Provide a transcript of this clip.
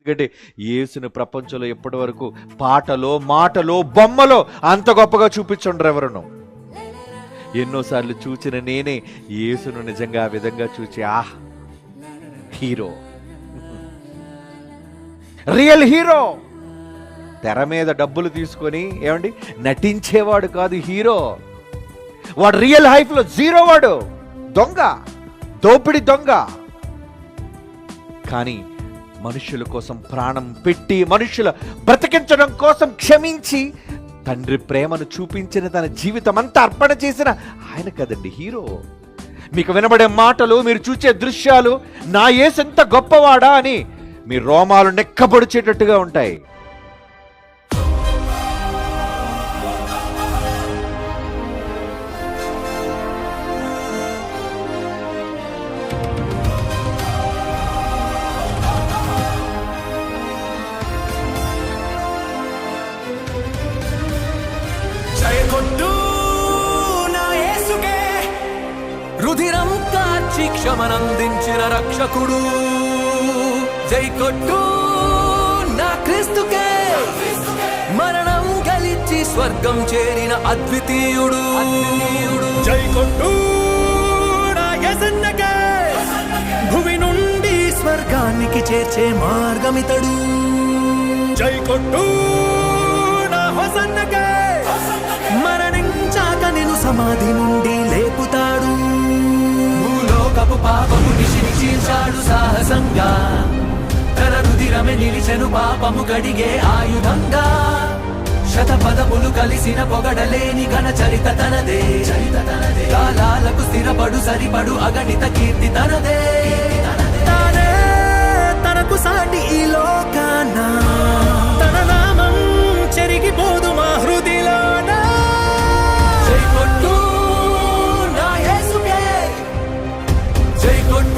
ఎందుకంటే యేసుని ప్రపంచంలో ఎప్పటి వరకు పాటలో మాటలో బొమ్మలో అంత గొప్పగా చూపించుండ్రు ఎవరును. ఎన్నోసార్లు చూచిన నేనే యేసును నిజంగా ఆ విధంగా చూచి హీరో, రియల్ హీరో. తెర మీద డబ్బులు తీసుకొని ఏమండి నటించేవాడు కాదు హీరో. వాడు రియల్ లైఫ్లో జీరో, వాడు దొంగ, దోపిడి దొంగ. కానీ మనుషుల కోసం ప్రాణం పెట్టి మనుషుల బ్రతికించడం కోసం క్షమించి తండ్రి ప్రేమను చూపించిన తన జీవితం అంతా అర్పణ చేసిన ఆయన కదండి హీరో. మీకు వినబడే మాటలు, మీరు చూసే దృశ్యాలు నా యేసు ఎంత గొప్పవాడా అని మీ రోమాలు నెక్కబొడిచేటట్టుగా ఉంటాయి. రుధిరం కాచి క్షమనందించిన రక్షకుడు, జై కొట్టు నా క్రీస్తుకే. మరణం గెలిచి స్వర్గం చేరిన అద్వితీయుడు, జై కొట్టు నా యేసన్నకే. భువి నుండి స్వర్గానికి చేర్చే మార్గమితడు, జై కొట్టు నా హోసన్నకే. మరణించాక నిన్ను సమాధి నుండి లేపుతాడు, భూలోకపు పాపము నిశిని చీల్చాడు సాహసంగా. తన రుధిరమే నిలిచెను పాపము గడిగే ఆయుధంగా. శతపదములు కలిసిన పొగడలేని ఘన చరిత తనదే. కాలాలకు స్థిరపడు సరిపడు అగణిత కీర్తి తనదే. తానే తనకు సాటి ఈ లోకాన, తన నామం చెరిగిపోదు మా హృదిలోన. జై కొట్టు నా యేసుకే, జై కొట్టు